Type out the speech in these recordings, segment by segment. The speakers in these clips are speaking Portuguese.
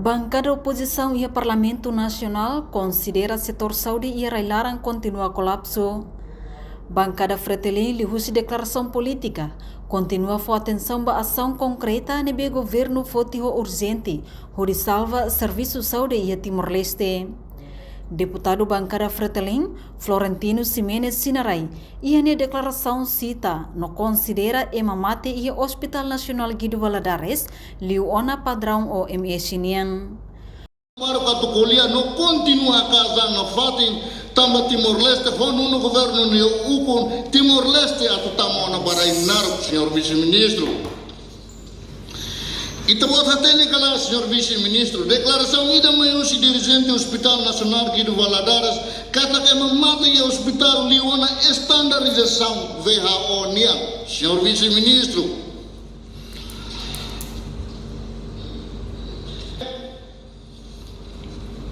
Bancada oposição e o Parlamento Nacional considera setor saúde e railaran continua colapso. Bancada Fretilin lihusi declaração política, continua for atenção para ação concreta nebe governo fotiho urgente, hori salva serviço saúde e Timor-Leste. Deputado Bancada Fretilin, Florentino Ximenes Sinarai, e a declaração cita, no considera emamate e Hospital Nacional Guido Valadares, liuona padrão o MSNian. Para o colia não continua a casar na fatin tamba Timor-Leste quando no governo ne ukon Timor-Leste atutamona para inar senhor vice-ministro. E também atende lá, senhor vice-ministro, declaração ida maior dirigente do Hospital Nacional Guido Valadares, kata que mamata e hospital liona estandarização WHO nia, senhor vice-ministro.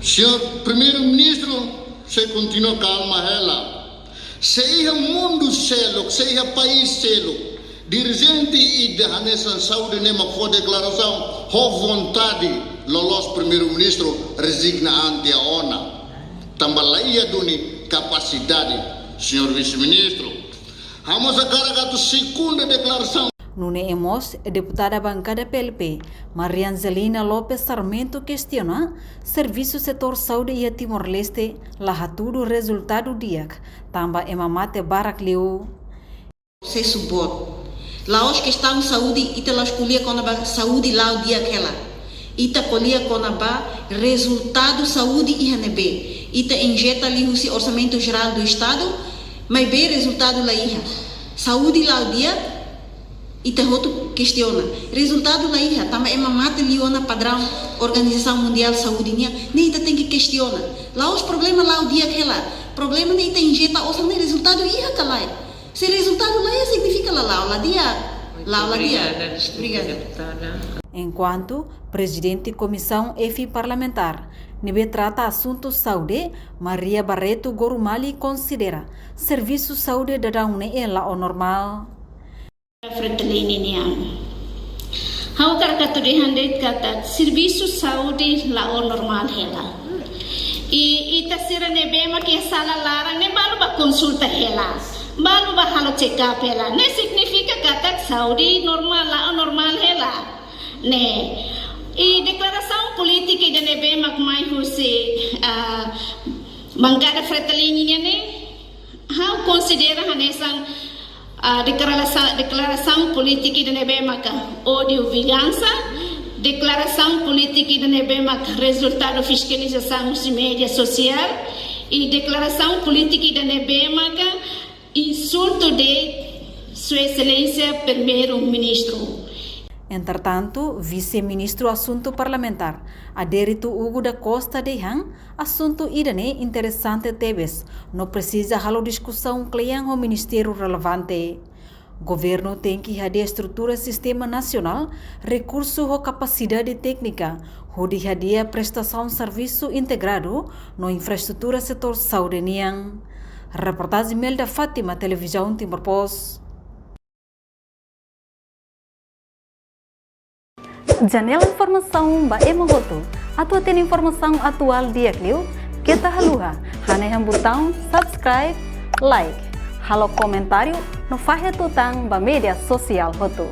Senhor primeiro-ministro, se continua calma ela. Se é mundo selo, se é país selo, dirigente e de Hanesan Saúde nema for declaração, ho vontade, lolos primeiro-ministro resigna ante a ONA. Tambalaia duni capacidade, senhor vice-ministro. Vamos a carregar a segunda declaração. Nune Emos, deputada bancada PLP, Marianzelina Lopes Sarmento questiona serviço setor saúde e Timor-Leste lahatudo resultado diak, tamba emamate barak liu. Se subot. Laos questão saúde ita la escolhia com a saúde lá o dia aquela. Ita colhia com a resultado saúde e hanebe. Ita injeta ali o orçamento geral do estado, mas bem resultado lá iha. Saúde lá o dia ita outro questiona. Resultado lá iha, tama emamate liona padrão Organização Mundial de Saúde nia, nem ita tem que questiona. Lá os problemas lá o dia aquela. Problema nem ita injeta orçamento resultado iha calai. Se resultado lá significa lá dia. Obrigada, deputada. Enquanto presidente comissão EFI parlamentar, nebe trata assunto saúde, Maria Barreto Gorumali considera serviço saúde da daune ela o normal. Fretilin niang. Hau karkatu dihandit kata serviço saúde la o normal hela. E ita sira nebe makia sala lara ne balu ba consulta hela. Balu ba halo check up hela. Ne significa kata saúde normal la o normal hela. Ne. E declaração política de nebe mak mai husi bancada Fretilin ne. Hau considera hanesan declaração política de Nebemaca ódio vingança, declaração política de Nebemaca resultado fiscalização de mídia social e declaração política de Nebemaca insulto de Sua Excelência Primeiro-Ministro. Entretanto, vice-ministro assunto parlamentar, Adérito Hugo da Costa de Hang, assunto idane interessante tebes, não precisa halo discussão clean o ministério relevante. Governo tem que hadir estrutura sistema nacional, recurso ou capacidade técnica, onde hadia prestação serviço integrado no infraestrutura setor saúde niang. Reportagem Melda Fátima, Televisão Timor-Post. Janela informação ba emogoto. Atua tem informação atual dia clio. Kita haluha. Hane botão subscribe, like. Halo comentário no fahe tutang ba media sosial hotu.